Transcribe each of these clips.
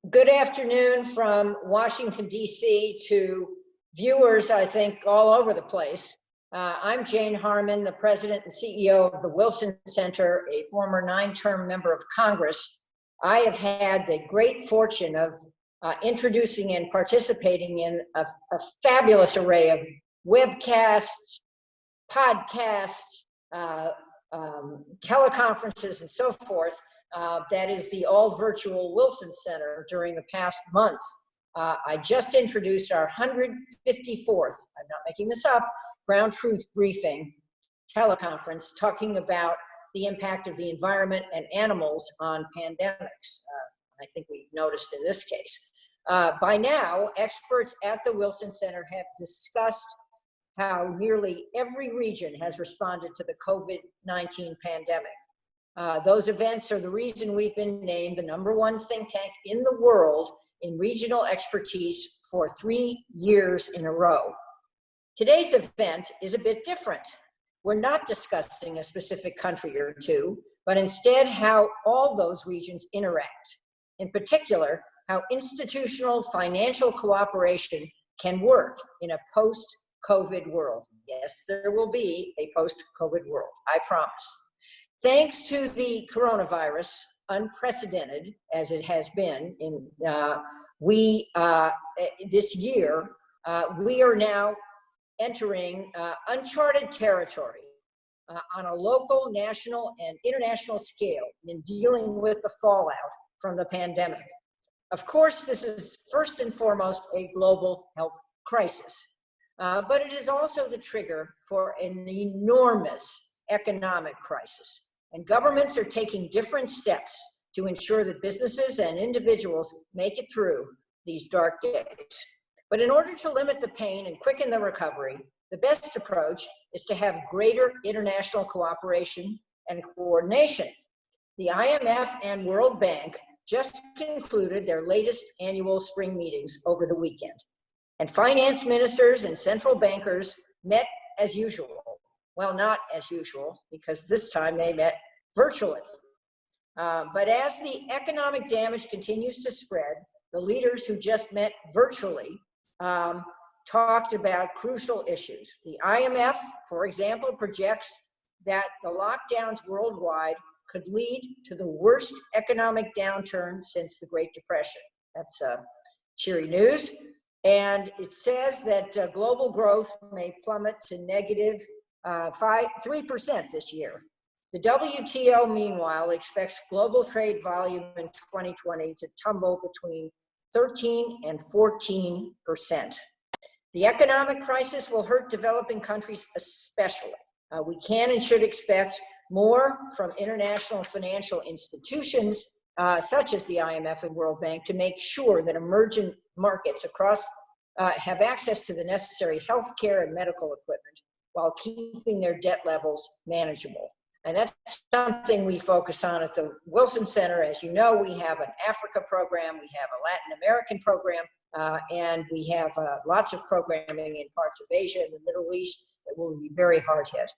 Good afternoon from Washington, D.C. to viewers, I think, all over the place. I'm Jane Harman, the president and CEO of the Wilson Center, a former 9-term member of Congress. I have had the great fortune of introducing and participating in a fabulous array of webcasts, podcasts, teleconferences, and so forth. That is the all-virtual Wilson Center during the past month. I just introduced our 154th, I'm not making this up, Ground Truth Briefing teleconference talking about the impact of the environment and animals on pandemics. I think we've noticed in this case. By now, experts at the Wilson Center have discussed how nearly every region has responded to the COVID-19 pandemic. Those events are the reason we've been named the #1 think tank in the world in regional expertise for 3 years in a row. Today's event is a bit different. We're not discussing a specific country or two, but instead how all those regions interact. In particular, how institutional financial cooperation can work in a post-COVID world. Yes, there will be a post-COVID world, I promise. Thanks to the coronavirus, unprecedented as it has been in this year, we are now entering uncharted territory on a local, national, and international scale in dealing with the fallout from the pandemic. Of course, this is first and foremost a global health crisis, but it is also the trigger for an enormous economic crisis. And governments are taking different steps to ensure that businesses and individuals make it through these dark days. But in order to limit the pain and quicken the recovery, the best approach is to have greater international cooperation and coordination. The IMF and World Bank just concluded their latest annual spring meetings over the weekend. And finance ministers and central bankers met as usual. Well, not as usual, because this time they met virtually. But as the economic damage continues to spread, the leaders who just met virtually talked about crucial issues. The IMF, for example, projects that the lockdowns worldwide could lead to the worst economic downturn since the Great Depression. That's cheery news. And it says that global growth may plummet to negative 3% this year. The WTO, meanwhile, expects global trade volume in 2020 to tumble between 13 and 14%. The economic crisis will hurt developing countries especially. We can and should expect more from international financial institutions, such as the IMF and World Bank, to make sure that emerging markets across have access to the necessary health care and medical equipment, while keeping their debt levels manageable. And that's something we focus on at the Wilson Center. As you know, we have an Africa program, we have a Latin American program, and we have lots of programming in parts of Asia and the Middle East that will be very hard hit.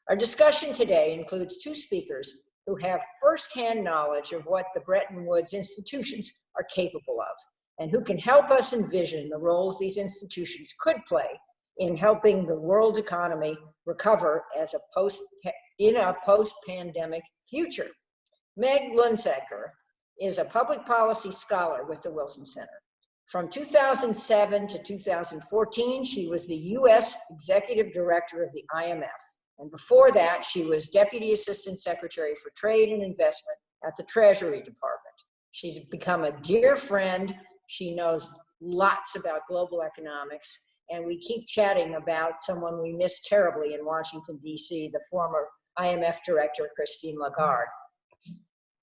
Our discussion today includes 2 speakers who have firsthand knowledge of what the Bretton Woods institutions are capable of, and who can help us envision the roles these institutions could play in helping the world economy recover as in a post-pandemic future. Meg Lunsaker is a public policy scholar with the Wilson Center. From 2007 to 2014, she was the U.S. Executive Director of the IMF. And before that, she was Deputy Assistant Secretary for Trade and Investment at the Treasury Department. She's become a dear friend. She knows lots about global economics. And we keep chatting about someone we miss terribly in Washington, D.C., the former IMF Director, Christine Lagarde.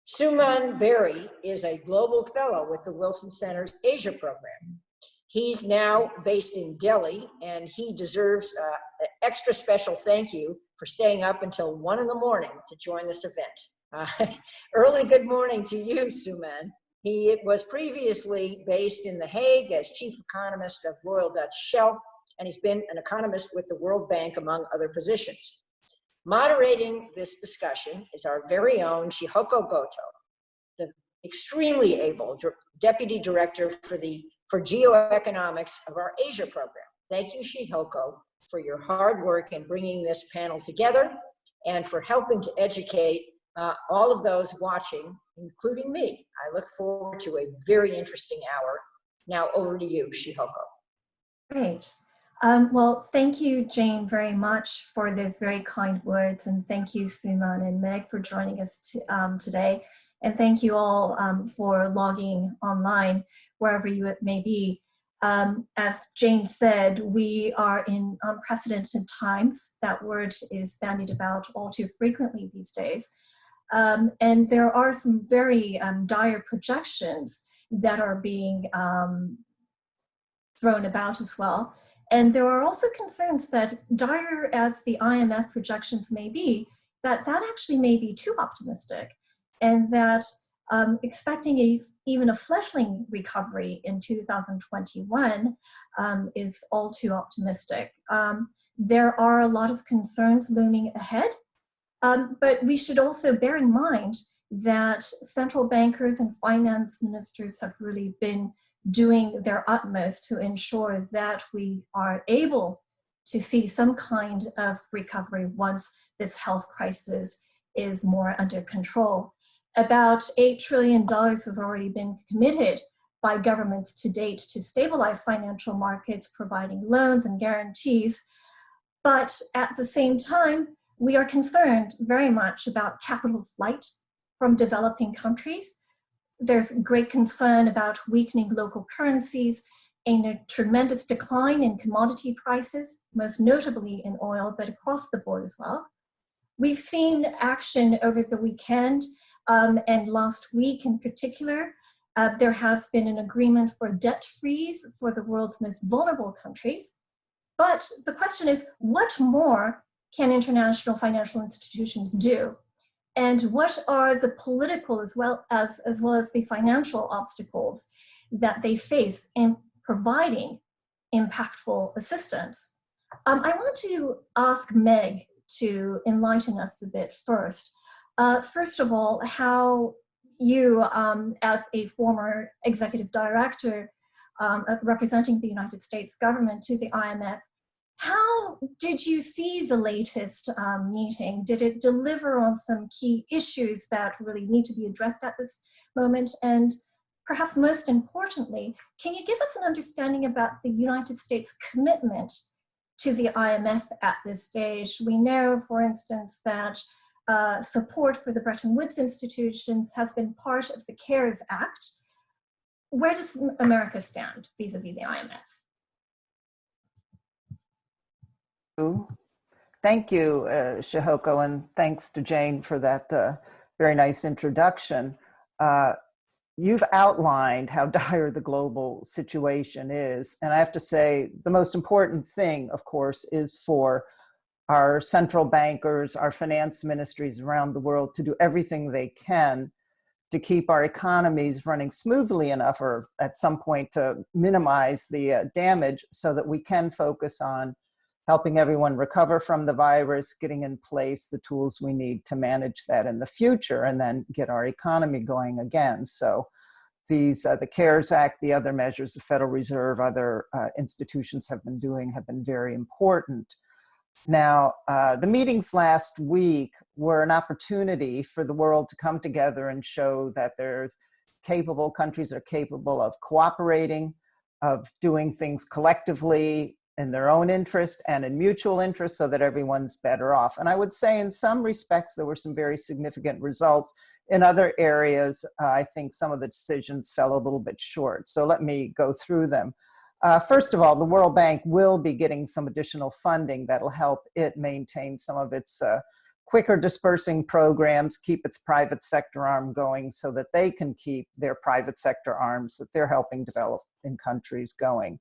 Suman Berry is a global fellow with the Wilson Center's Asia program. He's now based in Delhi, and he deserves an extra special thank you for staying up until 1 in the morning to join this event. Early good morning to you, Suman. He was previously based in The Hague as chief economist of Royal Dutch Shell, and he's been an economist with the World Bank, among other positions. Moderating this discussion is our very own Chihoko Goto, the extremely able Deputy Director for Geoeconomics of our Asia program. Thank you, Shihoko, for your hard work in bringing this panel together and for helping to educate all of those watching, including me. I look forward to a very interesting hour. Now over to you, Shihoko. Great. Well, thank you, Jane, very much for those very kind words. And thank you, Suman and Meg, for joining us today. And thank you all for logging online, wherever you may be. As Jane said, we are in unprecedented times. That word is bandied about all too frequently these days. And there are some very dire projections that are being thrown about as well. And there are also concerns that, dire as the IMF projections may be, that actually may be too optimistic, and that expecting even a fleshling recovery in 2021 is all too optimistic. There are a lot of concerns looming ahead, but we should also bear in mind that central bankers and finance ministers have really been doing their utmost to ensure that we are able to see some kind of recovery once this health crisis is more under control. About $8 trillion has already been committed by governments to date to stabilize financial markets, providing loans and guarantees. But at the same time, we are concerned very much about capital flight from developing countries. There's great concern about weakening local currencies and a tremendous decline in commodity prices, most notably in oil, but across the board as well. We've seen action over the weekend and last week in particular. There has been an agreement for debt freeze for the world's most vulnerable countries. But the question is, what more can international financial institutions do? And what are the political as well as the financial obstacles that they face in providing impactful assistance? I want to ask Meg to enlighten us a bit first. First of all, how you, as a former executive director representing the United States government to the IMF, how did you see the latest meeting? Did it deliver on some key issues that really need to be addressed at this moment? And perhaps most importantly, can you give us an understanding about the United States commitment to the IMF at this stage? We know, for instance, that support for the Bretton Woods institutions has been part of the CARES Act. Where does America stand vis-a-vis the IMF? Thank you, Shihoko, and thanks to Jane for that very nice introduction. You've outlined how dire the global situation is, and I have to say the most important thing, of course, is for our central bankers, our finance ministries around the world to do everything they can to keep our economies running smoothly enough, or at some point to minimize the damage, so that we can focus on helping everyone recover from the virus, getting in place the tools we need to manage that in the future, and then get our economy going again. So these, the CARES Act, the other measures the Federal Reserve, other institutions have been doing have been very important. Now, the meetings last week were an opportunity for the world to come together and show that there's capable countries are capable of cooperating, of doing things collectively in their own interest and in mutual interest, so that everyone's better off. And I would say in some respects, there were some very significant results. In other areas, I think some of the decisions fell a little bit short. So let me go through them. First of all, the World Bank will be getting some additional funding that'll help it maintain some of its quicker dispersing programs, keep its private sector arm going so that they can keep their private sector arms that they're helping develop in countries going.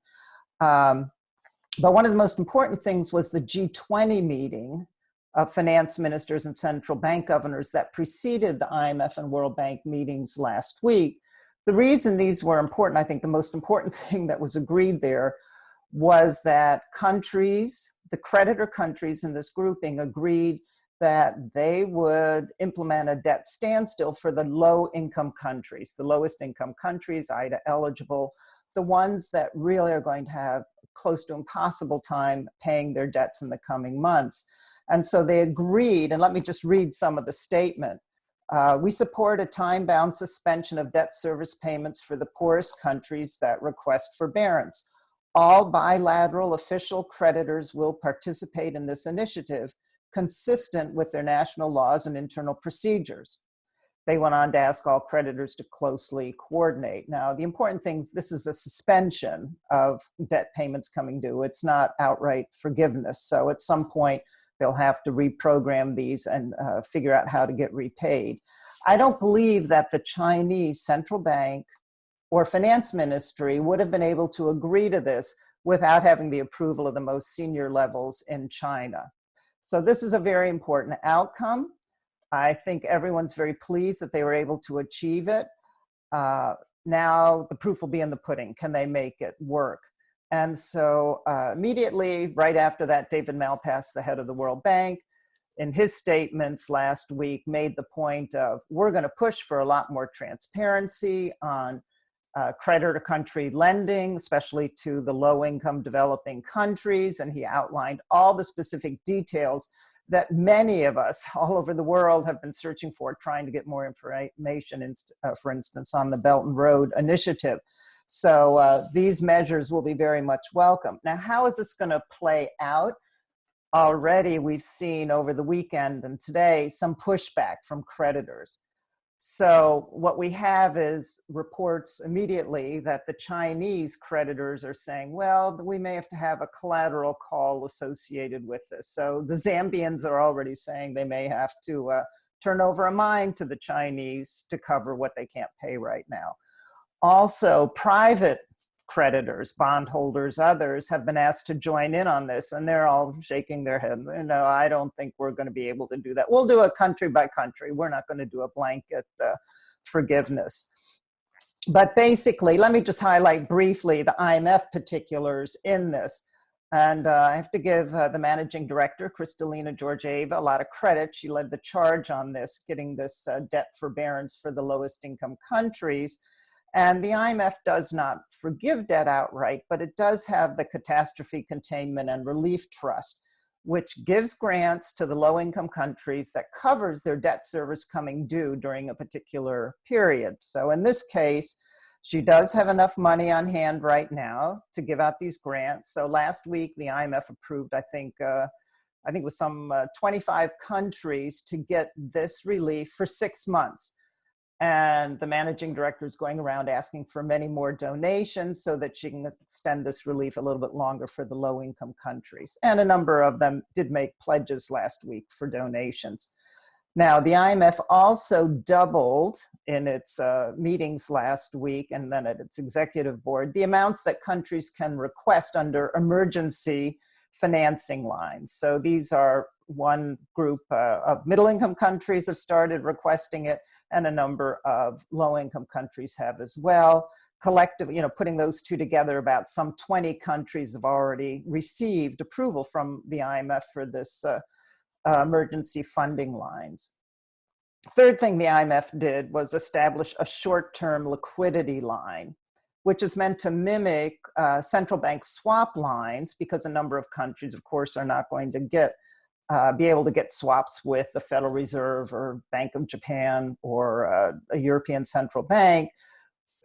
But one of the most important things was the G20 meeting of finance ministers and central bank governors that preceded the IMF and World Bank meetings last week. The reason these were important, I think the most important thing that was agreed there was that countries, the creditor countries in this grouping, agreed that they would implement a debt standstill for the low-income countries, the lowest income countries, IDA eligible, the ones that really are going to have close to impossible time paying their debts in the coming months. And so they agreed, and let me just read some of the statement. We support a time-bound suspension of debt service payments for the poorest countries that request forbearance. All bilateral official creditors will participate in this initiative, consistent with their national laws and internal procedures. They went on to ask all creditors to closely coordinate. Now, the important thing is this is a suspension of debt payments coming due. It's not outright forgiveness. So at some point, they'll have to reprogram these and figure out how to get repaid. I don't believe that the Chinese central bank or finance ministry would have been able to agree to this without having the approval of the most senior levels in China. So this is a very important outcome. I think everyone's very pleased that they were able to achieve it. Now the proof will be in the pudding. Can they make it work? And so immediately, right after that, David Malpass, the head of the World Bank, in his statements last week, made the point of, we're going to push for a lot more transparency on creditor country lending, especially to the low-income developing countries. And he outlined all the specific details that many of us all over the world have been searching for, trying to get more information, for instance, on the Belt and Road Initiative. So these measures will be very much welcome. Now, how is this going to play out? Already we've seen over the weekend and today some pushback from creditors. So what we have is reports immediately that the Chinese creditors are saying, well, we may have to have a collateral call associated with this. So the Zambians are already saying they may have to turn over a mine to the Chinese to cover what they can't pay right now. Also, private creditors, bondholders, others have been asked to join in on this, and they're all shaking their head. No, I don't think we're going to be able to do that. We'll do it country by country. We're not going to do a blanket forgiveness. But basically, let me just highlight briefly the IMF particulars in this. And I have to give the managing director, Kristalina Georgieva, a lot of credit. She led the charge on this, getting this debt forbearance for the lowest income countries. And the IMF does not forgive debt outright, but it does have the Catastrophe Containment and Relief Trust, which gives grants to the low-income countries that covers their debt service coming due during a particular period. So in this case, she does have enough money on hand right now to give out these grants. So last week, the IMF approved, I think it was some 25 countries to get this relief for 6 months. And the managing director is going around asking for many more donations so that she can extend this relief a little bit longer for the low-income countries. And a number of them did make pledges last week for donations. Now, the IMF also doubled in its meetings last week and then at its executive board the amounts that countries can request under emergency financing lines. So these are one group of middle-income countries have started requesting it, and a number of low-income countries have as well. Collectively, putting those two together, about some 20 countries have already received approval from the IMF for this emergency funding lines. Third thing the IMF did was establish a short-term liquidity line, which is meant to mimic central bank swap lines, because a number of countries, of course, are not going to be able to get swaps with the Federal Reserve or Bank of Japan or a European Central Bank.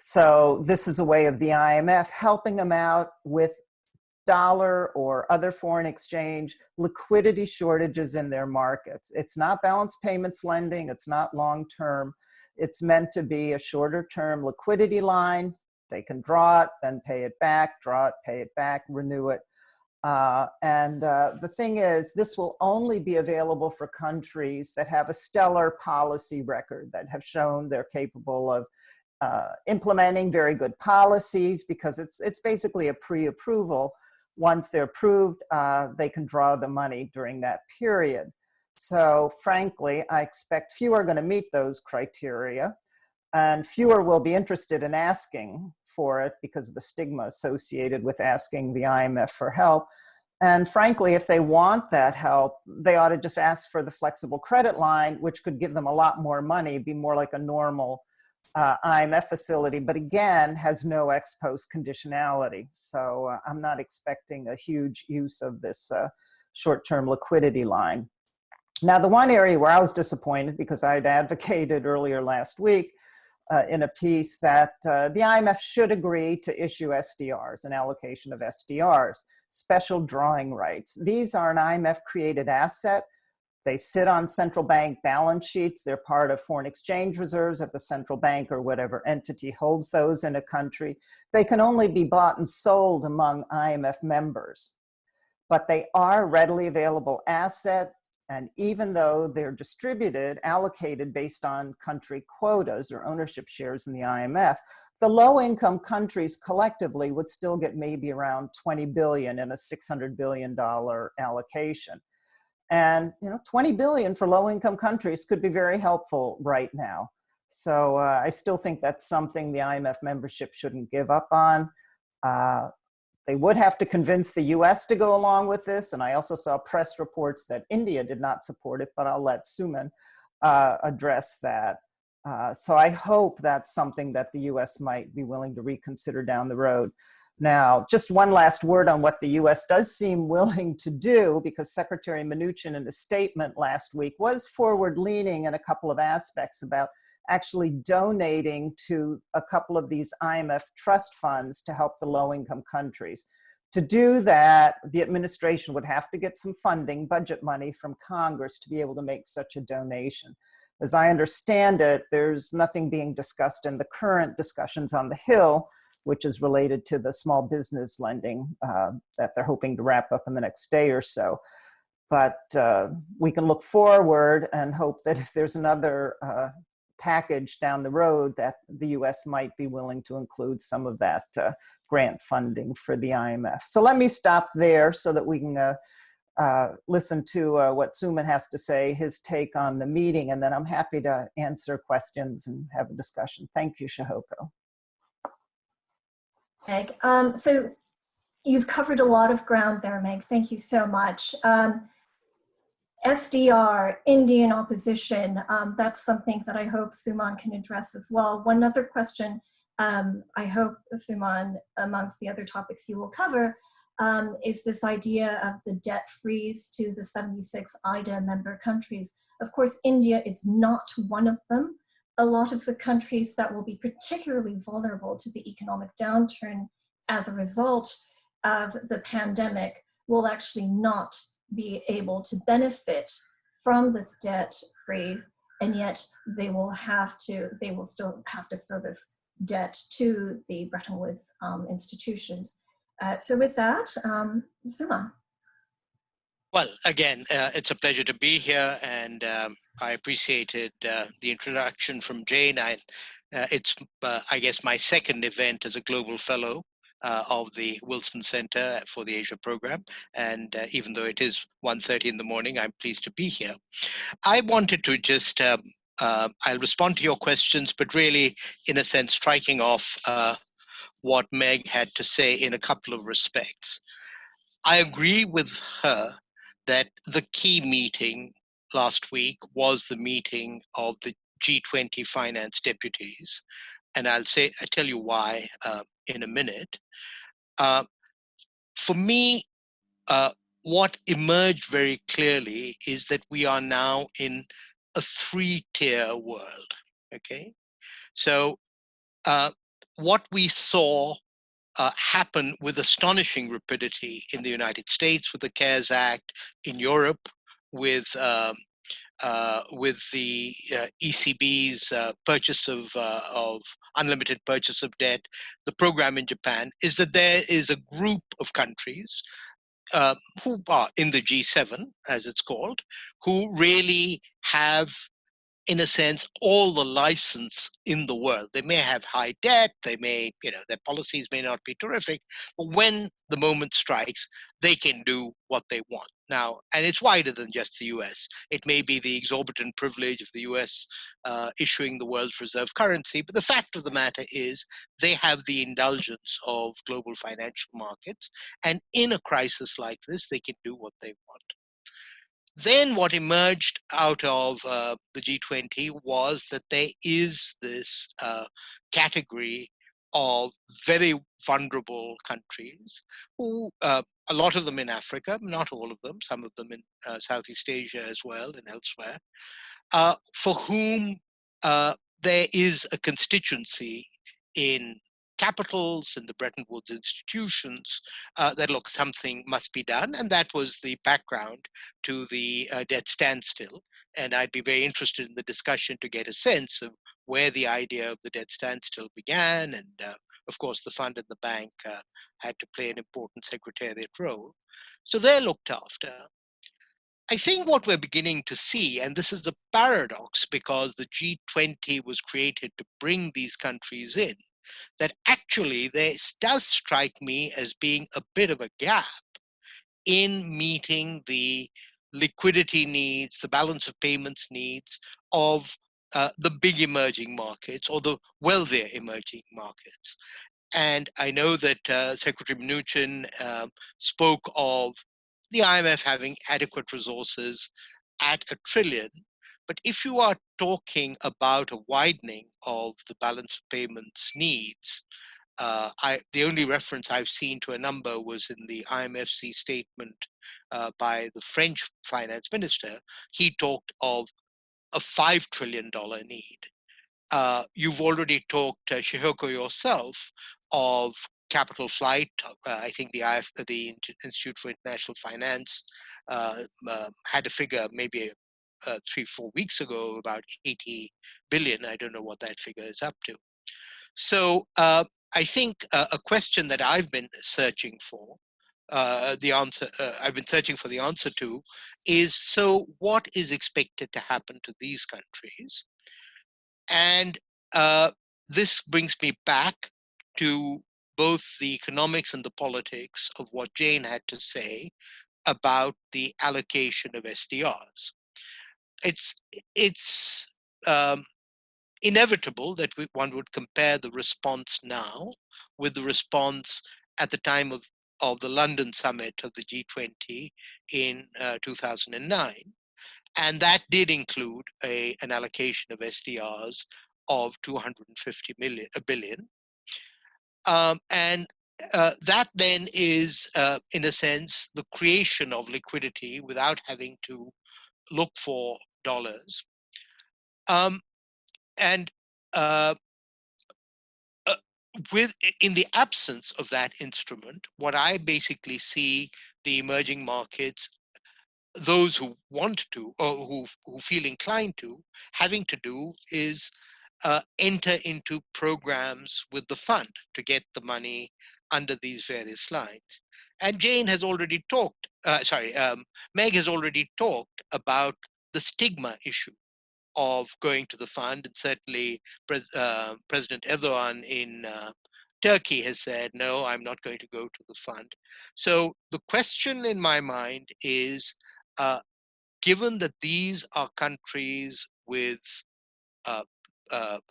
So this is a way of the IMF helping them out with dollar or other foreign exchange liquidity shortages in their markets. It's not balance payments lending. It's not long-term. It's meant to be a shorter-term liquidity line. They can draw it, then pay it back, draw it, pay it back, renew it. The thing is, this will only be available for countries that have a stellar policy record, that have shown they're capable of implementing very good policies, because it's basically a pre-approval. Once they're approved, they can draw the money during that period. So frankly, I expect few are going to meet those criteria, and fewer will be interested in asking for it because of the stigma associated with asking the IMF for help. And frankly, if they want that help, they ought to just ask for the flexible credit line, which could give them a lot more money, be more like a normal IMF facility, but again, has no ex post conditionality. So I'm not expecting a huge use of this short-term liquidity line. Now, the one area where I was disappointed, because I'd advocated earlier last week in a piece that the IMF should agree to issue SDRs, an allocation of SDRs, special drawing rights. These are an IMF-created asset. They sit on central bank balance sheets. They're part of foreign exchange reserves at the central bank or whatever entity holds those in a country. They can only be bought and sold among IMF members, but they are a readily available asset. And even though they're distributed, allocated based on country quotas or ownership shares in the IMF, the low-income countries collectively would still get maybe around 20 billion in a $600 billion allocation. And 20 billion for low-income countries could be very helpful right now. So I still think that's something the IMF membership shouldn't give up on. They would have to convince the US to go along with this. And I also saw press reports that India did not support it, but I'll let Suman address that. So I hope that's something that the US might be willing to reconsider down the road. Now, just one last word on what the US does seem willing to do, because Secretary Mnuchin in a statement last week was forward-leaning in a couple of aspects about actually donating to a couple of these IMF trust funds to help the low-income countries. To do that, the administration would have to get some funding, budget money from Congress to be able to make such a donation. As I understand it, there's nothing being discussed in the current discussions on the Hill, which is related to the small business lending that they're hoping to wrap up in the next day or so. But we can look forward and hope that if there's another package down the road, that the US might be willing to include some of that grant funding for the IMF. So let me stop there so that we can listen to what Suman has to say, his take on the meeting, and then I'm happy to answer questions and have a discussion. Thank you, Shihoko. Meg. So you've covered a lot of ground there, Meg. Thank you so much. SDR, Indian opposition, that's something that I hope Suman can address as well. One other question I hope, Suman, amongst the other topics you will cover, is this idea of the debt freeze to the 76 IDA member countries. Of course, India is not one of them. A lot of the countries that will be particularly vulnerable to the economic downturn as a result of the pandemic will actually not be able to benefit from this debt freeze, and yet they will still have to service debt to the Bretton Woods institutions. So with that, Suman. Well, again, it's a pleasure to be here, and I appreciated the introduction from Jane. It's, I guess, my second event as a global fellow of the Wilson Center for the Asia Program. And even though it is 1:30 in the morning, I'm pleased to be here. I wanted to just, I'll respond to your questions, but really, in a sense, striking off what Meg had to say in a couple of respects. I agree with her that the key meeting last week was the meeting of the G20 finance deputies. And I'll tell you why in a minute. For me, what emerged very clearly is that we are now in a three-tier world, okay? So what we saw happen with astonishing rapidity in the United States with the CARES Act, in Europe with the ECB's purchase of unlimited purchase of debt, the program in Japan, is that there is a group of countries who are in the G7, as it's called, who really have, in a sense, all the license in the world. They may have high debt, they may, their policies may not be terrific, but when the moment strikes, they can do what they want. Now, and it's wider than just the US. It may be the exorbitant privilege of the US issuing the world's reserve currency, but the fact of the matter is they have the indulgence of global financial markets, and in a crisis like this, they can do what they want. Then what emerged out of the G20 was that there is this category of very vulnerable countries who, a lot of them in Africa, not all of them, some of them in Southeast Asia as well and elsewhere, for whom there is a constituency in capitals and the Bretton Woods institutions that, look, something must be done. And that was the background to the debt standstill. And I'd be very interested in the discussion to get a sense of where the idea of the debt standstill began. And of course, the fund and the bank had to play an important secretariat role. So they're looked after. I think what we're beginning to see, and this is a paradox because the G20 was created to bring these countries in, that actually there does strike me as being a bit of a gap in meeting the liquidity needs, the balance of payments needs of the big emerging markets or the wealthier emerging markets. And I know that Secretary Mnuchin spoke of the IMF having adequate resources at $1 trillion. But if you are talking about a widening of the balance of payments needs, the only reference I've seen to a number was in the IMFC statement by the French finance minister. He talked of a $5 trillion need. You've already talked, Shihoko, yourself, of capital flight. I think the Institute for International Finance had a figure maybe 3-4 weeks ago about 80 billion. I don't know what that figure is up to. So I think a question that I've been searching for I've been searching for the answer to is, so what is expected to happen to these countries? And this brings me back to both the economics and the politics of what Jane had to say about the allocation of SDRs. It's inevitable that one would compare the response now with the response at the time of the London summit of the G20 in 2009. And that did include an allocation of SDRs of 250 billion. And that then is, in a sense, the creation of liquidity without having to look for dollars. And in the absence of that instrument, what I basically see the emerging markets, those who want to or who feel inclined to, having to do is enter into programs with the fund to get the money under these various lines. And Jane has already talked, Meg has already talked about the stigma issue of going to the fund. And certainly President Erdogan in Turkey has said, no, I'm not going to go to the fund. So the question in my mind is, given that these are countries with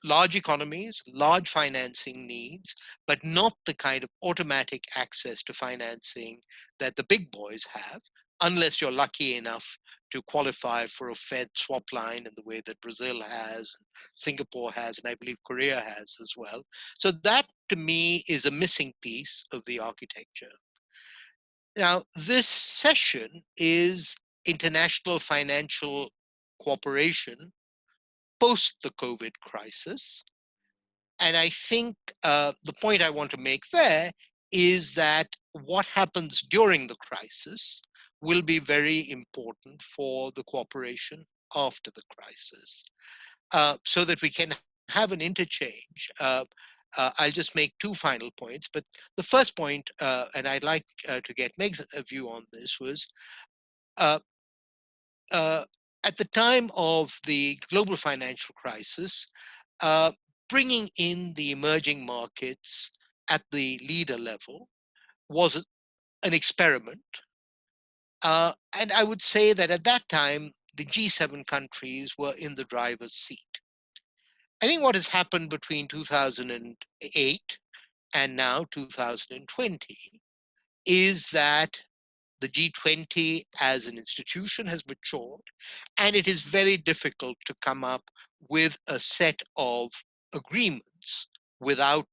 large economies, large financing needs, but not the kind of automatic access to financing that the big boys have, unless you're lucky enough to qualify for a Fed swap line in the way that Brazil has, Singapore has, and I believe Korea has as well. So that, to me, is a missing piece of the architecture. Now, this session is international financial cooperation post the COVID crisis. And I think the point I want to make there is that what happens during the crisis will be very important for the cooperation after the crisis, so that we can have an interchange. I'll just make 2 final points, but the first point, and I'd like to get Meg's view on this, was at the time of the global financial crisis, bringing in the emerging markets at the leader level was an experiment. And I would say that at that time, the G7 countries were in the driver's seat. I think what has happened between 2008 and now 2020 is that the G20 as an institution has matured, and it is very difficult to come up with a set of agreements without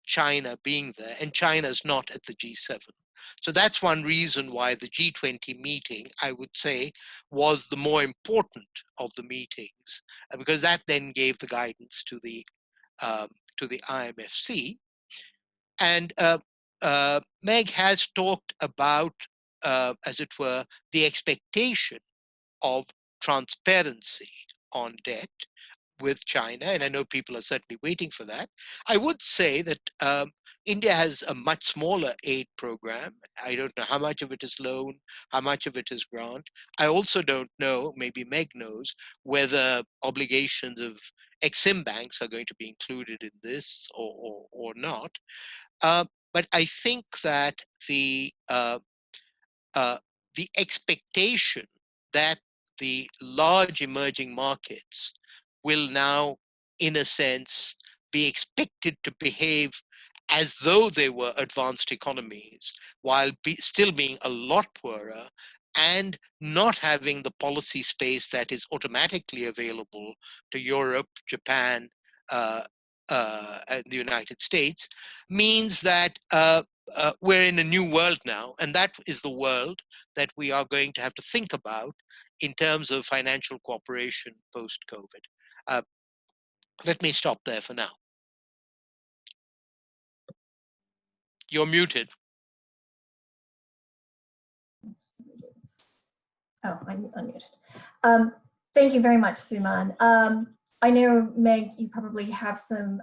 China being there, and China is not at the G7. So that's one reason why the G20 meeting, I would say, was the more important of the meetings, because that then gave the guidance to the um, IMFC. And Meg has talked about, as it were, the expectation of transparency on debt with China, and I know people are certainly waiting for that. I would say that India has a much smaller aid program. I don't know how much of it is loan, how much of it is grant. I also don't know, maybe Meg knows, whether obligations of Exim banks are going to be included in this or not. Uh, but I think that uh, the expectation that the large emerging markets will now, in a sense, be expected to behave as though they were advanced economies, while still being a lot poorer and not having the policy space that is automatically available to Europe, Japan, uh, and the United States, means that we're in a new world now, and that is the world that we are going to have to think about in terms of financial cooperation post-COVID. Let me stop there for now. You're muted. Oh, I'm unmuted. Thank you very much, Suman. I know, Meg, you probably have some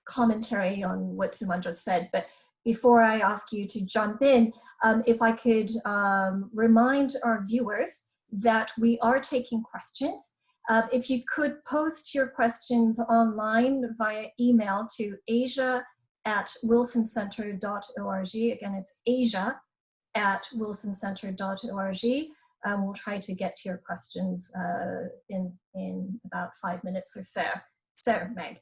commentary on what Suman just said, but before I ask you to jump in, if I could remind our viewers that we are taking questions. If you could post your questions online via email to asia@wilsoncenter.org. Again, it's asia@wilsoncenter.org. We'll try to get to your questions in about 5 minutes or so. So, Meg.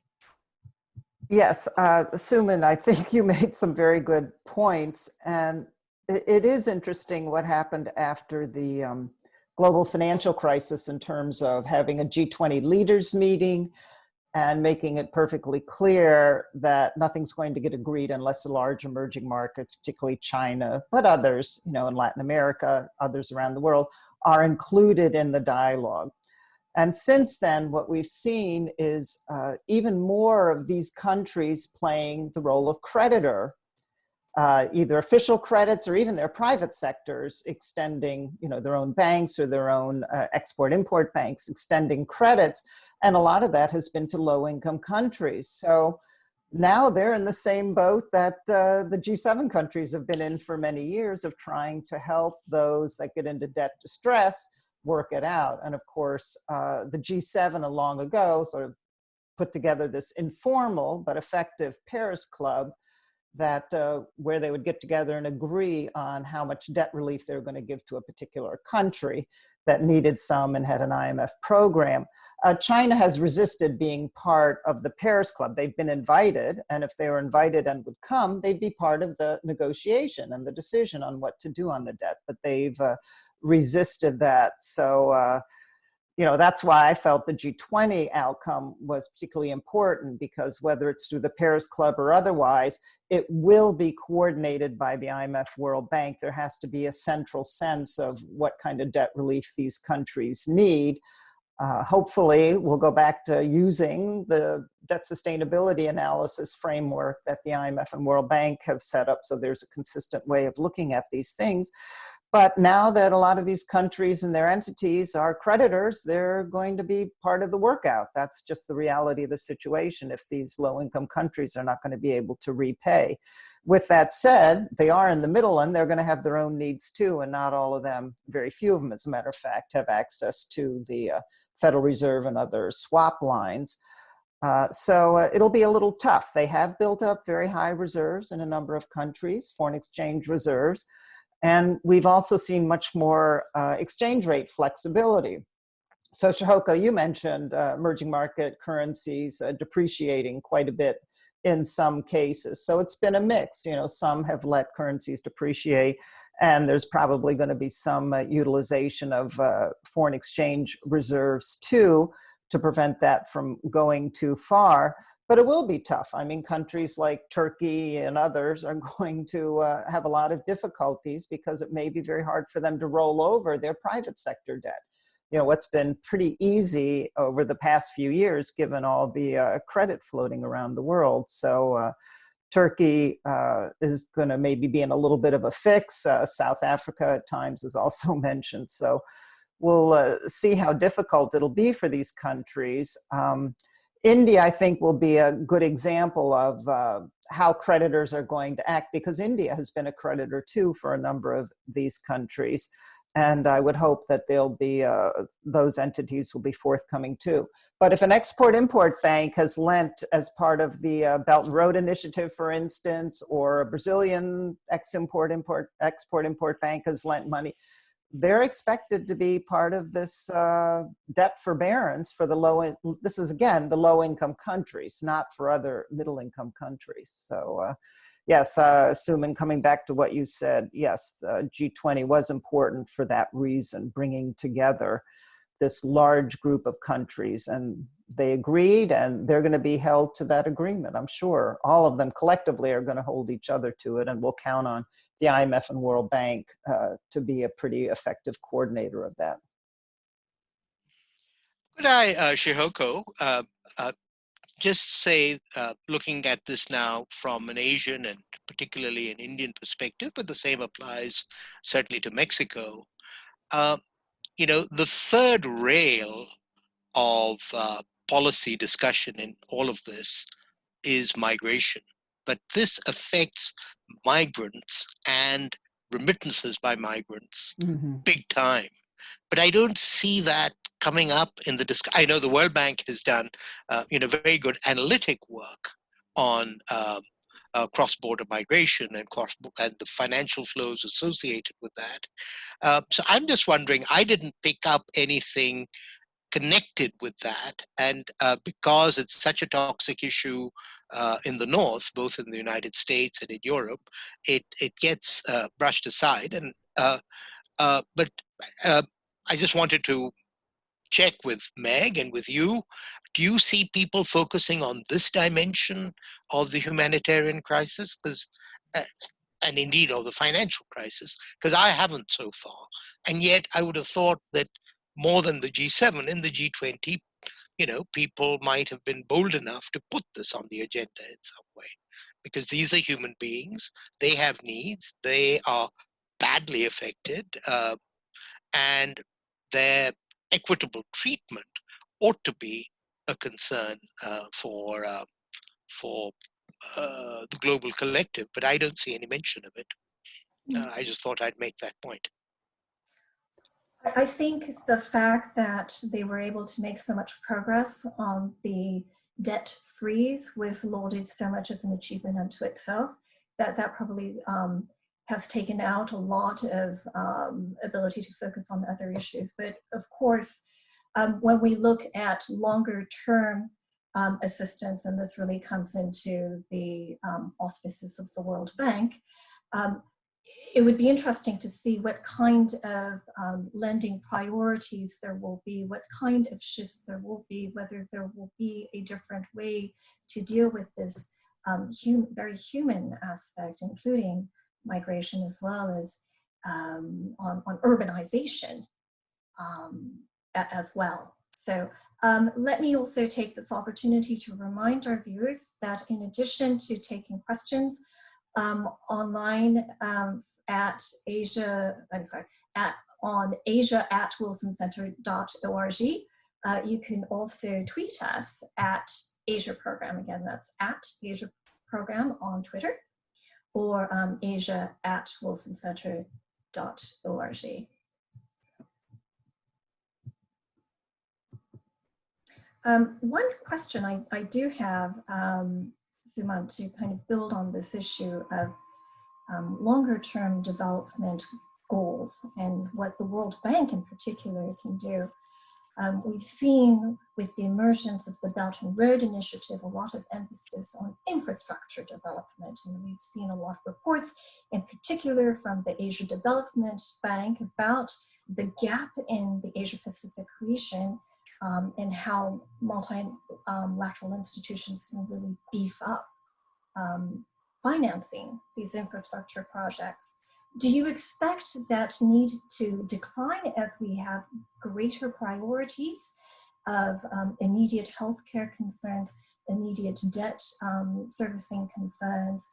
Yes, Suman, I think you made some very good points. And it is interesting what happened after the global financial crisis in terms of having a G20 leaders meeting and making it perfectly clear that nothing's going to get agreed unless the large emerging markets, particularly China, but others, in Latin America, others around the world, are included in the dialogue. And since then, what we've seen is even more of these countries playing the role of creditor, either official credits or even their private sectors extending, their own banks or their own export-import banks extending credits. And a lot of that has been to low-income countries. So now they're in the same boat that the G7 countries have been in for many years of trying to help those that get into debt distress work it out. And of course, the G7 long ago sort of put together this informal but effective Paris Club that where they would get together and agree on how much debt relief they were going to give to a particular country that needed some and had an IMF program. China has resisted being part of the Paris Club. They've been invited, and if they were invited and would come, they'd be part of the negotiation and the decision on what to do on the debt, but they've resisted that. So, that's why I felt the G20 outcome was particularly important, because whether it's through the Paris Club or otherwise, it will be coordinated by the IMF World Bank. There has to be a central sense of what kind of debt relief these countries need. Hopefully, we'll go back to using the debt sustainability analysis framework that the IMF and World Bank have set up, so there's a consistent way of looking at these things. But now that a lot of these countries and their entities are creditors, they're going to be part of the workout. That's just the reality of the situation if these low-income countries are not going to be able to repay. With that said, they are in the middle and they're going to have their own needs too, and not all of them, very few of them, as a matter of fact, have access to the Federal Reserve and other swap lines. So it'll be a little tough. They have built up very high reserves in a number of countries, foreign exchange reserves. And we've also seen much more exchange rate flexibility. So Shihoko, you mentioned emerging market currencies depreciating quite a bit in some cases. So it's been a mix. You know, some have let currencies depreciate, and there's probably going to be some utilization of foreign exchange reserves too, to prevent that from going too far. But it will be tough. I mean, countries like Turkey and others are going to have a lot of difficulties because it may be very hard for them to roll over their private sector debt. You know, what's been pretty easy over the past few years, given all the credit floating around the world. So Turkey is going to maybe be in a little bit of a fix. South Africa at times is also mentioned. So we'll see how difficult it'll be for these countries. India, I think, will be a good example of how creditors are going to act, because India has been a creditor too for a number of these countries. And I would hope that they'll be, those entities will be forthcoming too. But if an export-import bank has lent as part of the Belt and Road Initiative, for instance, or a Brazilian export-import bank has lent money, they're expected to be part of this debt forbearance for the this is again, the low-income countries, not for other middle-income countries. So yes, Suman, coming back to what you said, yes, G20 was important for that reason, bringing together this large group of countries, and they agreed, and they're going to be held to that agreement. I'm sure all of them collectively are going to hold each other to it, and we'll count on the IMF and World Bank to be a pretty effective coordinator of that. Could I, Shihoko, just say, looking at this now from an Asian and particularly an Indian perspective, but the same applies certainly to Mexico. You know, the third rail of policy discussion in all of this is migration. But this affects migrants and remittances by migrants big time. But I don't see that coming up in the discussion. I know the World Bank has done, very good analytic work on cross-border migration and the financial flows associated with that. So I'm just wondering, I didn't pick up anything connected with that, and because it's such a toxic issue in the North, both in the United States and in Europe, it gets brushed aside. And but I just wanted to check with Meg and with you. Do you see people focusing on this dimension of the humanitarian crisis, and indeed of the financial crisis? Because I haven't so far, and yet I would have thought that more than the G7, in the G20, people might have been bold enough to put this on the agenda in some way, because these are human beings, they have needs, they are badly affected, and their equitable treatment ought to be a concern for the global collective, but I don't see any mention of it. I just thought I'd make that point. I think the fact that they were able to make so much progress on the debt freeze was lauded so much as an achievement unto itself, that probably has taken out a lot of ability to focus on other issues. But of course, when we look at longer term assistance, and this really comes into the auspices of the World Bank, it would be interesting to see what kind of lending priorities there will be, what kind of shifts there will be, whether there will be a different way to deal with this very human aspect, including migration, as well as on urbanization as well. So let me also take this opportunity to remind our viewers that in addition to taking questions online at asia@wilsoncenter.org, you can also tweet us at Asia Program. Again, that's at Asia Program on Twitter, or asia@wilsoncenter.org. One question I do have, Suman, to kind of build on this issue of longer-term development goals and what the World Bank in particular can do. We've seen with the emergence of the Belt and Road Initiative a lot of emphasis on infrastructure development, and we've seen a lot of reports in particular from the Asia Development Bank about the gap in the Asia-Pacific region and how multilateral institutions can really beef up financing these infrastructure projects. Do you expect that need to decline as we have greater priorities of immediate healthcare concerns, immediate debt servicing concerns,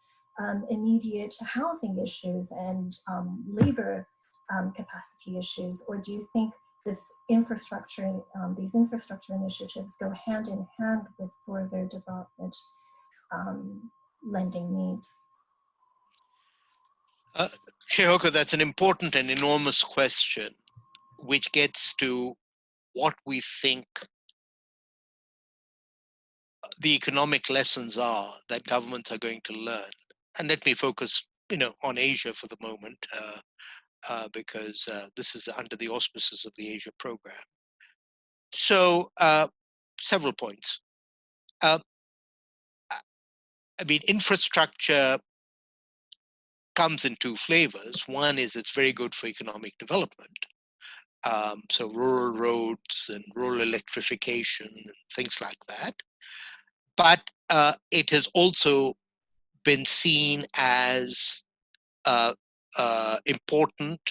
immediate housing issues, and labor capacity issues? Or do you think this infrastructure, these infrastructure initiatives go hand in hand with further development lending needs? Shihoko, that's an important and enormous question, which gets to what we think the economic lessons are that governments are going to learn. And let me focus, on Asia for the moment, because this is under the auspices of the Asia program. So, several points. Infrastructure comes in two flavors. One is it's very good for economic development. So rural roads and rural electrification and things like that. But it has also been seen as important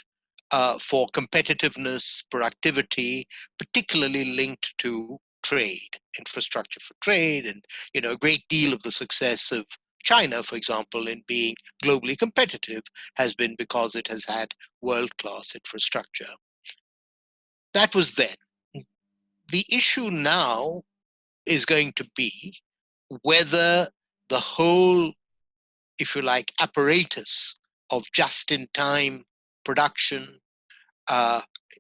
for competitiveness, productivity, particularly linked to trade, infrastructure for trade, and a great deal of the success of China, for example, in being globally competitive has been because it has had world-class infrastructure. That was then. The issue now is going to be whether the whole, if you like, apparatus of just-in-time production,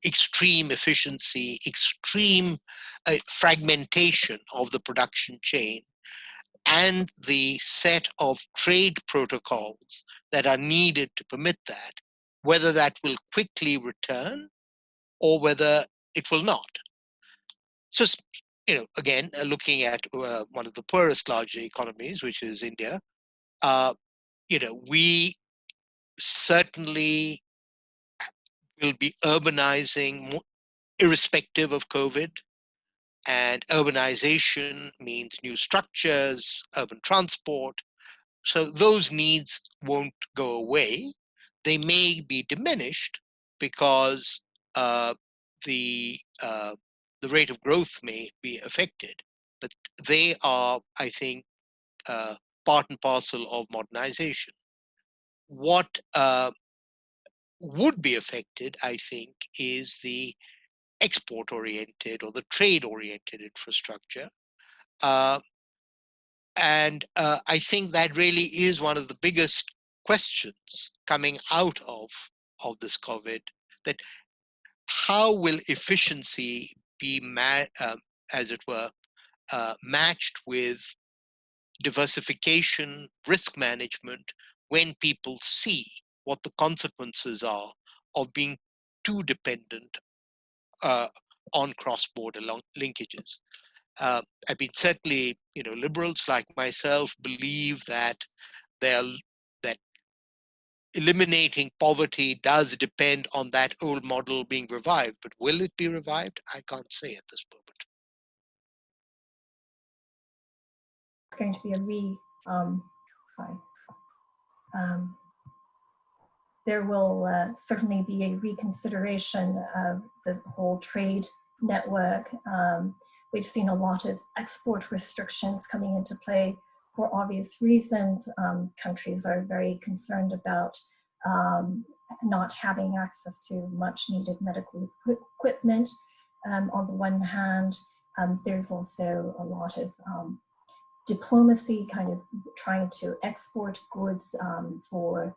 extreme efficiency, extreme fragmentation of the production chain, and the set of trade protocols that are needed to permit that, whether that will quickly return or whether it will not. So, again, looking at one of the poorest large economies, which is India, we certainly will be urbanizing irrespective of COVID. And urbanization means new structures, urban transport. So those needs won't go away. They may be diminished because the rate of growth may be affected. But they are, I think, part and parcel of modernization. What would be affected, I think, is the export-oriented or the trade-oriented infrastructure. And I think that really is one of the biggest questions coming out of this COVID, that how will efficiency be, as it were, matched with diversification, risk management, when people see what the consequences are of being too dependent on cross-border linkages. Certainly, liberals like myself believe that that eliminating poverty does depend on that old model being revived. But will it be revived? I can't say at this moment. It's going to be there will certainly be a reconsideration of the whole trade network. We've seen a lot of export restrictions coming into play for obvious reasons. Countries are very concerned about not having access to much needed medical equipment. On the one hand, there's also a lot of diplomacy, kind of trying to export goods for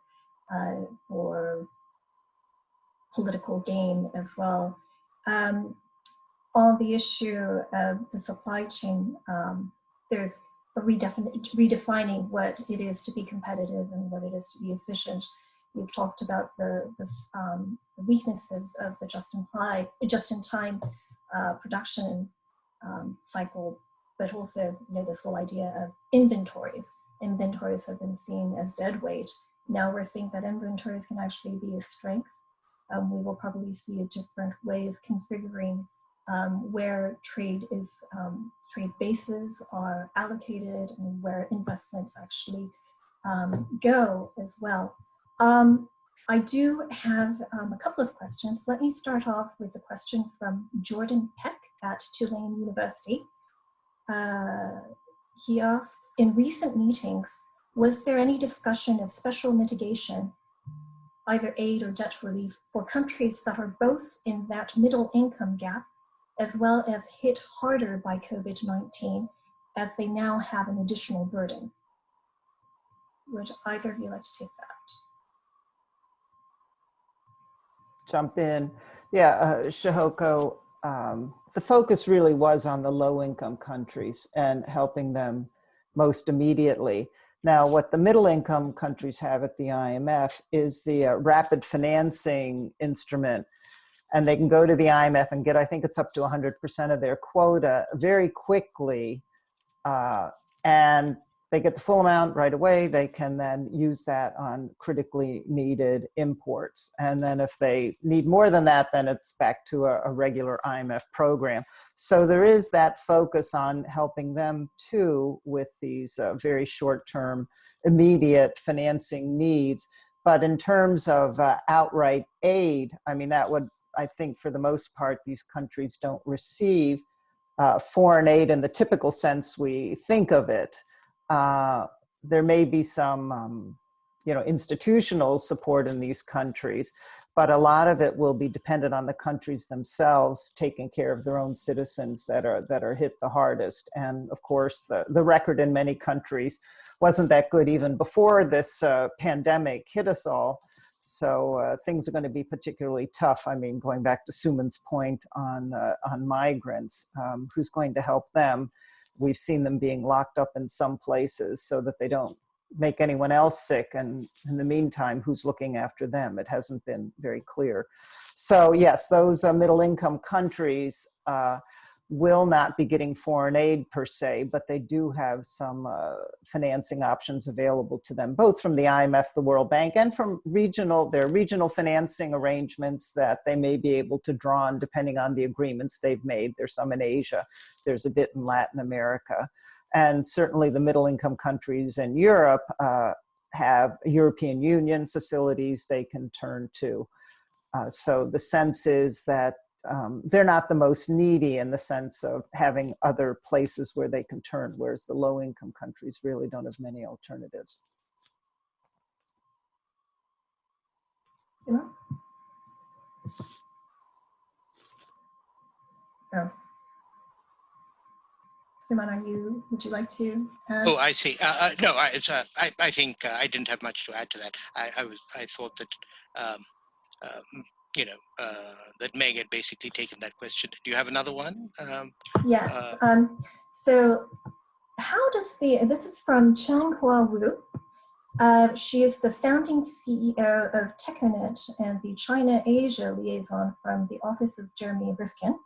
political gain as well. On the issue of the supply chain, there's redefining what it is to be competitive and what it is to be efficient. You've talked about the weaknesses of the just-in-time production cycle, but also this whole idea of inventories. Inventories have been seen as dead weight. Now we're seeing that inventories can actually be a strength. We will probably see a different way of configuring where trade bases are allocated and where investments actually go as well. I do have a couple of questions. Let me start off with a question from Jordan Peck at Tulane University. He asks, in recent meetings, was there any discussion of special mitigation, either aid or debt relief, for countries that are both in that middle income gap, as well as hit harder by COVID-19, as they now have an additional burden? Would either of you like to take that? Jump in. Yeah, Shihoko, the focus really was on the low-income countries and helping them most immediately. Now, what the middle-income countries have at the IMF is the rapid financing instrument, and they can go to the IMF and get, I think it's up to 100% of their quota very quickly, and they get the full amount right away. They can then use that on critically needed imports. And then if they need more than that, then it's back to a regular IMF program. So there is that focus on helping them too with these very short-term, immediate financing needs. But in terms of outright aid, I mean, that would, I think for the most part, these countries don't receive foreign aid in the typical sense we think of it. There may be some, institutional support in these countries, but a lot of it will be dependent on the countries themselves taking care of their own citizens that are hit the hardest. And of course, the record in many countries wasn't that good even before this pandemic hit us all. So things are going to be particularly tough. I mean, going back to Suman's point on migrants, who's going to help them? We've seen them being locked up in some places so that they don't make anyone else sick. And in the meantime, who's looking after them? It hasn't been very clear. So yes, those middle income countries will not be getting foreign aid per se, but they do have some financing options available to them, both from the IMF, the World Bank, and from their regional financing arrangements that they may be able to draw on depending on the agreements they've made. There's some in Asia, there's a bit in Latin America. And certainly the middle income countries in Europe have European Union facilities they can turn to. So the sense is that they're not the most needy in the sense of having other places where they can turn, whereas the low-income countries really don't have many alternatives. Sima? Oh. Simon, would you like to add? Oh, I see. No, I think I didn't have much to add to that. I thought that that Meg had basically taken that question. Do you have another one? Yes. So how does this is from Changhua Wu. She is the founding CEO of TechnoNet and the China-Asia liaison from the office of Jeremy Rifkin.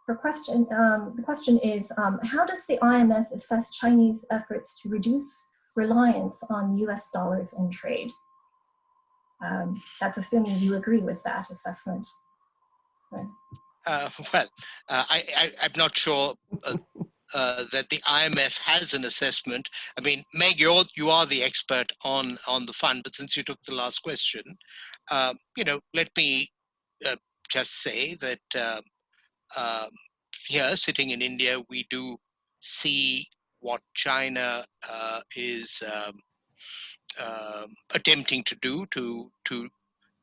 Her question, the question is, how does the IMF assess Chinese efforts to reduce reliance on US dollars in trade? That's assuming you agree with that assessment. I'm not sure that the IMF has an assessment. I mean, Meg, you are the expert on the fund, but since you took the last question, let me just say that here, sitting in India, we do see what China is attempting to do to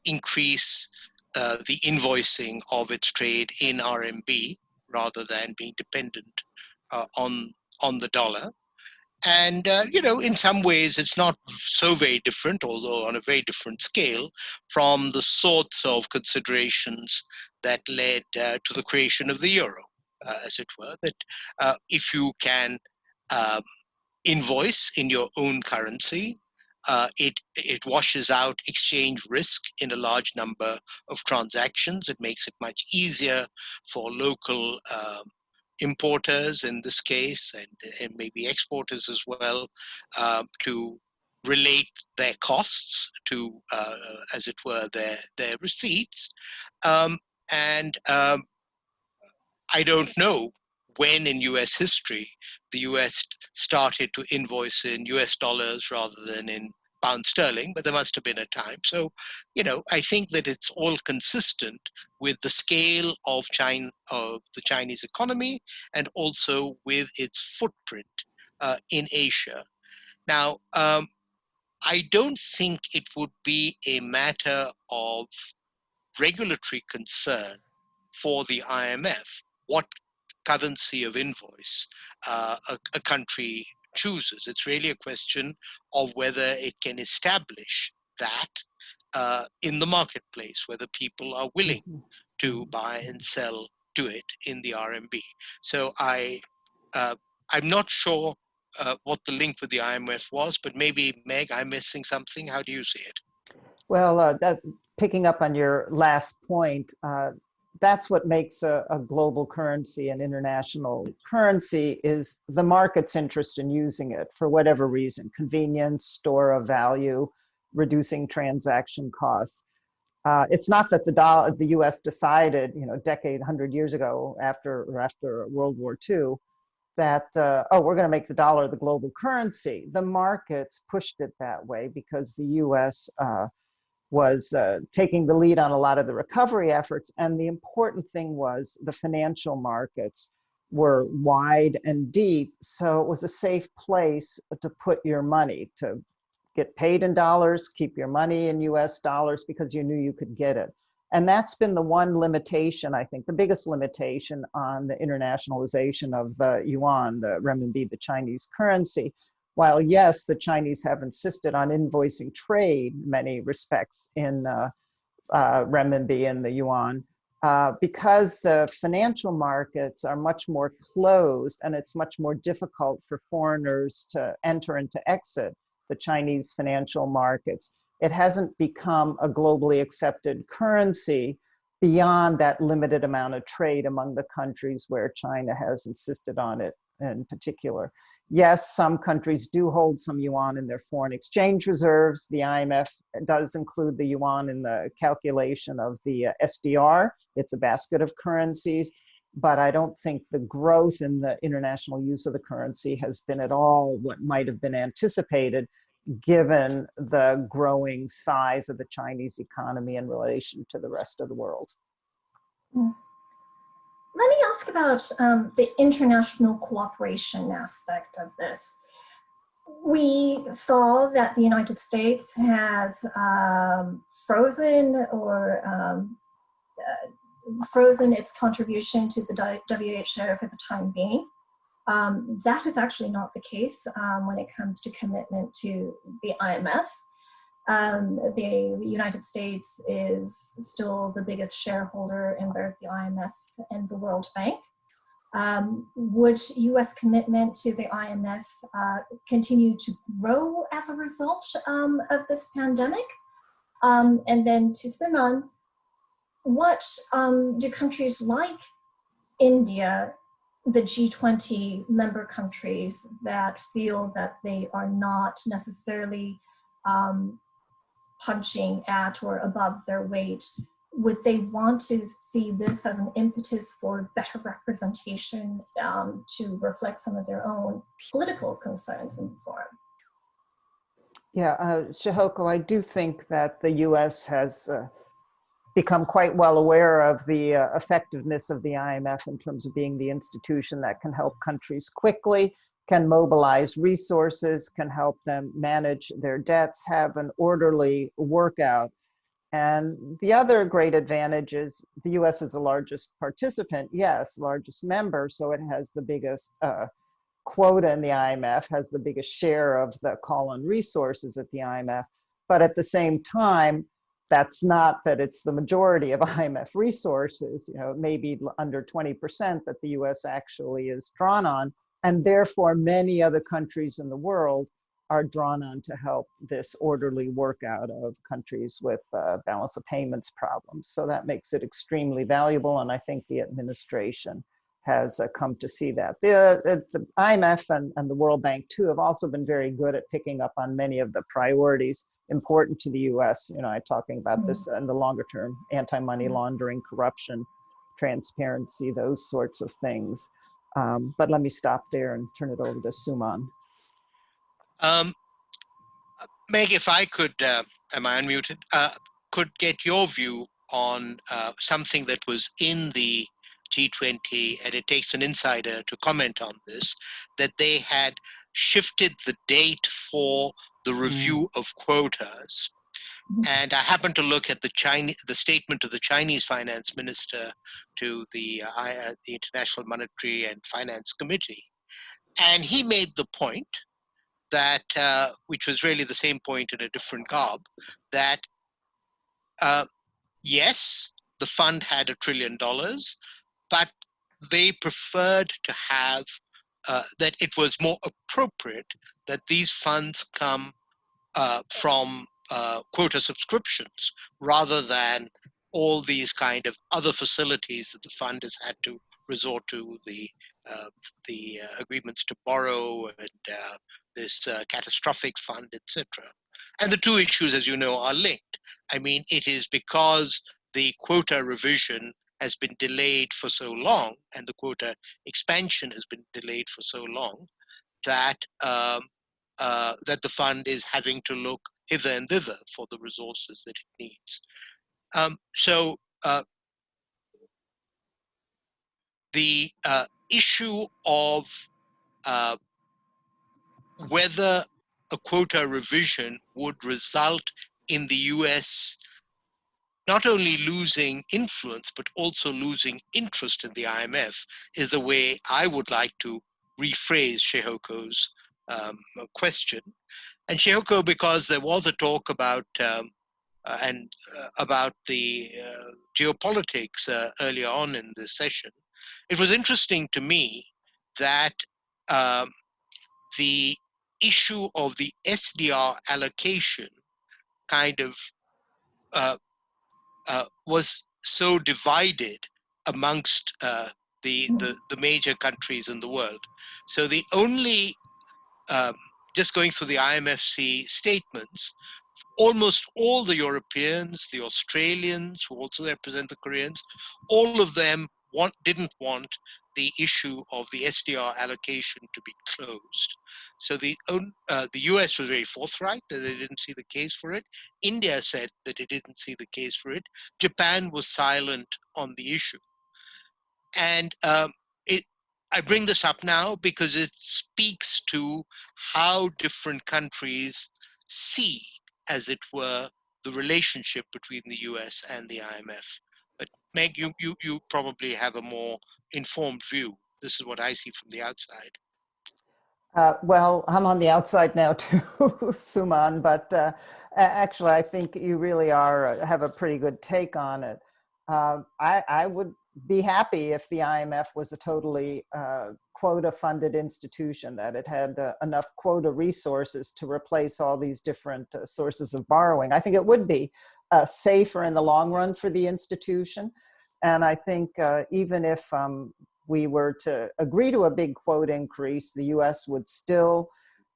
increase the invoicing of its trade in RMB rather than being dependent on the dollar. And, in some ways, it's not so very different, although on a very different scale, from the sorts of considerations that led to the creation of the euro, as it were, that if you can invoice in your own currency. It washes out exchange risk in a large number of transactions. It makes it much easier for local importers in this case, and maybe exporters as well, to relate their costs to, as it were, their receipts. And I don't know when in US history the US started to invoice in US dollars rather than in pound sterling, but there must have been a time. So, I think that it's all consistent with the scale of the Chinese economy, and also with its footprint in Asia. Now, I don't think it would be a matter of regulatory concern for the IMF what currency of invoice a country chooses. It's really a question of whether it can establish that in the marketplace, whether people are willing to buy and sell to it in the RMB. So I'm not sure what the link with the IMF was, but maybe, Meg, I'm missing something. How do you see it? Well, picking up on your last point, that's what makes a global currency an international currency, is the market's interest in using it for whatever reason: convenience, store of value, reducing transaction costs. It's not that the U.S. decided, a decade, 100 years ago, after World War II, that, we're going to make the dollar the global currency. The markets pushed it that way because the U.S. Was taking the lead on a lot of the recovery efforts. And the important thing was the financial markets were wide and deep. So it was a safe place to put your money, to get paid in dollars, keep your money in US dollars, because you knew you could get it. And that's been the one limitation, I think, the biggest limitation on the internationalization of the yuan, the renminbi, the Chinese currency. While yes, the Chinese have insisted on invoicing trade in many respects in renminbi and the yuan, because the financial markets are much more closed and it's much more difficult for foreigners to enter and to exit the Chinese financial markets. It hasn't become a globally accepted currency beyond that limited amount of trade among the countries where China has insisted on it in particular. Yes, some countries do hold some yuan in their foreign exchange reserves. The IMF does include the yuan in the calculation of the SDR. It's a basket of currencies, but I don't think the growth in the international use of the currency has been at all what might have been anticipated, given the growing size of the Chinese economy in relation to the rest of the world. Let me ask about the international cooperation aspect of this. We saw that the United States has frozen its contribution to the WHO for the time being. That is actually not the case when it comes to commitment to the IMF. The United States is still the biggest shareholder in both the IMF and the World Bank. Would US commitment to the IMF continue to grow as a result of this pandemic? And then to Sinan, what do countries like India, the G20 member countries that feel that they are not necessarily punching at or above their weight, would they want to see this as an impetus for better representation to reflect some of their own political concerns in the forum? Yeah, Shihoko, I do think that the US has become quite well aware of the effectiveness of the IMF in terms of being the institution that can help countries quickly, can mobilize resources, can help them manage their debts, have an orderly workout. And the other great advantage is the US is the largest participant, yes, largest member, so it has the biggest quota in the IMF, has the biggest share of the call on resources at the IMF. But at the same time, that's not that it's the majority of IMF resources. It may be under 20% that the US actually is drawn on. And therefore, many other countries in the world are drawn on to help this orderly work out of countries with balance of payments problems. So that makes it extremely valuable, and I think the administration has come to see that. The IMF and the World Bank too have also been very good at picking up on many of the priorities important to the US. You know, I'm talking about this in the longer term, anti-money laundering, corruption, transparency, those sorts of things. But let me stop there and turn it over to Suman. Meg, if I could, am I unmuted? Could get your view on something that was in the G20, and it takes an insider to comment on this, that they had shifted the date for the review of quotas. And I happened to look at the statement of the Chinese finance minister to the International Monetary and Finance Committee. And he made the point that, which was really the same point in a different garb, that yes, the fund had $1 trillion, but they preferred to have, that it was more appropriate that these funds come from quota subscriptions rather than all these kind of other facilities that the fund has had to resort to, the agreements to borrow and this catastrophic fund, etc. And the two issues, as you know, are linked. I mean, it is because the quota revision has been delayed for so long, and the quota expansion has been delayed for so long, that that the fund is having to look hither and thither for the resources that it needs. So the issue of whether a quota revision would result in the US not only losing influence, but also losing interest in the IMF is the way I would like to rephrase Shehoko's question. And Shehoko, because there was a talk about about the geopolitics earlier on in this session, it was interesting to me that the issue of the SDR allocation kind of was so divided amongst the major countries in the world. So the only just going through the IMFC statements, almost all the Europeans, the Australians, who also represent the Koreans, all of them didn't want the issue of the SDR allocation to be closed. So the US was very forthright that they didn't see the case for it. India said that it didn't see the case for it. Japan was silent on the issue. And I bring this up now because it speaks to how different countries see, as it were, the relationship between the US and the IMF. But Meg, you probably have a more informed view. This is what I see from the outside. Well, I'm on the outside now too, Suman, but actually I think you really have a pretty good take on it. I would be happy if the IMF was a totally quota-funded institution, that it had enough quota resources to replace all these different sources of borrowing. I think it would be safer in the long run for the institution. And I think even if we were to agree to a big quote increase, the US would still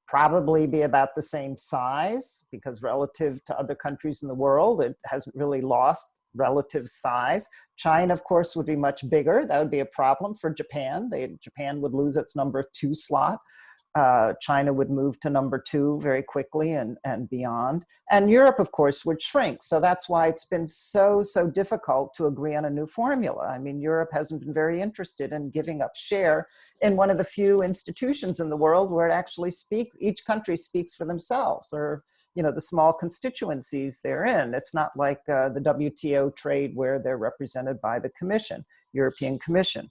probably be about the same size, because relative to other countries in the world, it hasn't really lost relative size. China, of course, would be much bigger. That would be a problem for Japan. Japan would lose its number 2 slot. China would move to number 2 very quickly and beyond. And Europe, of course, would shrink. So that's why it's been so difficult to agree on a new formula. I mean, Europe hasn't been very interested in giving up share in one of the few institutions in the world where it actually each country speaks for themselves, or the small constituencies they're in. It's not like the WTO trade where they're represented by the Commission, European Commission.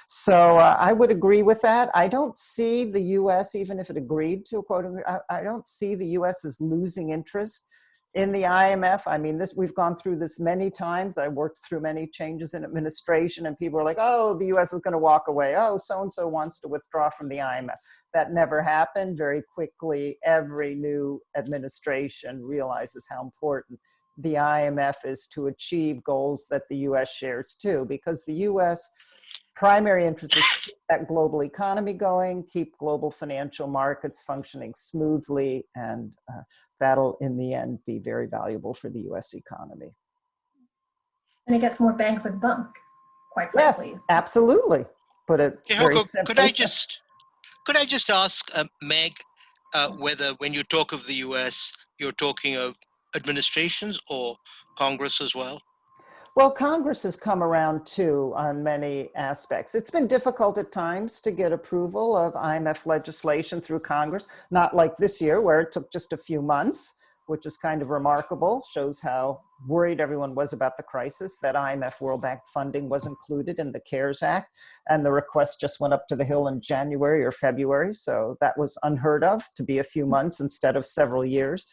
So I would agree with that. I don't see the US, even if it agreed to a quote, I don't see the US as losing interest in the IMF, I mean, we've gone through this many times. I worked through many changes in administration, and people are like, oh, the US is going to walk away. Oh, so-and-so wants to withdraw from the IMF. That never happened. Very quickly, every new administration realizes how important the IMF is to achieve goals that the US shares too, because the US primary interest is to keep that global economy going, keep global financial markets functioning smoothly, and that'll in the end be very valuable for the US economy. And it gets more bang for the buck, quite frankly. Yes, absolutely. Put it very Shihoko, simply. could I just ask Meg whether when you talk of the US, you're talking of administrations or Congress as well? Well, Congress has come around too on many aspects. It's been difficult at times to get approval of IMF legislation through Congress, not like this year where it took just a few months, which is kind of remarkable, shows how worried everyone was about the crisis, that IMF World Bank funding was included in the CARES Act, and the request just went up to the Hill in January or February, so that was unheard of, to be a few months instead of several years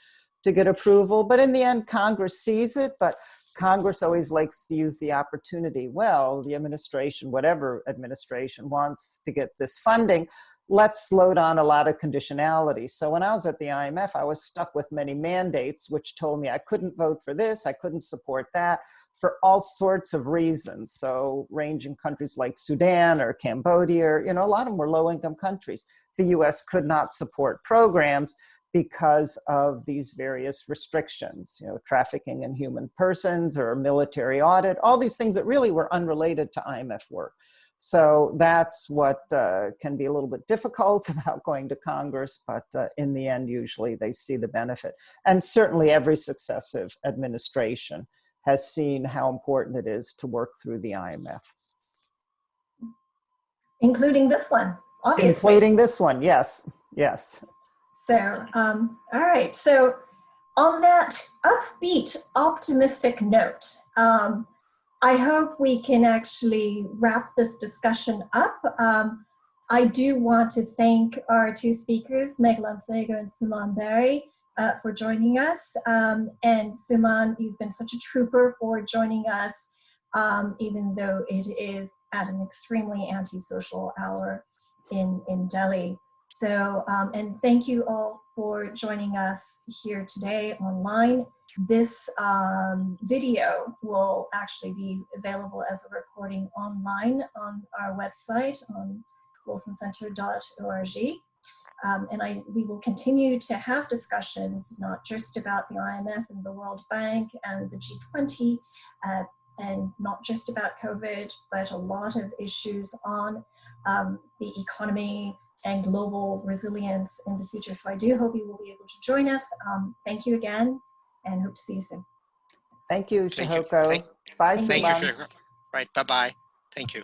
to get approval. But in the end, Congress sees it, but Congress always likes to use the opportunity. Well, the administration, whatever administration wants to get this funding, let's slow down a lot of conditionality. So when I was at the IMF, I was stuck with many mandates, which told me I couldn't vote for this, I couldn't support that, for all sorts of reasons. So ranging countries like Sudan or Cambodia, you know, a lot of them were low-income countries. The US could not support programs because of these various restrictions, you know, trafficking in human persons or military audit, all these things that really were unrelated to IMF work. So that's what can be a little bit difficult about going to Congress, but in the end, usually they see the benefit. And certainly every successive administration has seen how important it is to work through the IMF. Including this one, obviously. Including this one, yes, yes. So, all right. So on that upbeat, optimistic note, I hope we can actually wrap this discussion up. I do want to thank our two speakers, Meg Lansego and Suman Berry, for joining us. And Suman, you've been such a trooper for joining us, even though it is at an extremely antisocial hour in Delhi. So, and thank you all for joining us here today online. This video will actually be available as a recording online on our website on wilsoncenter.org. And we will continue to have discussions, not just about the IMF and the World Bank and the G20, and not just about COVID, but a lot of issues on the economy and global resilience in the future. So I do hope you will be able to join us. Thank you again, and hope to see you soon. Thank you, Shihoko. Bye, Thank you, Suman. Shihoko. Right, bye-bye. Thank you.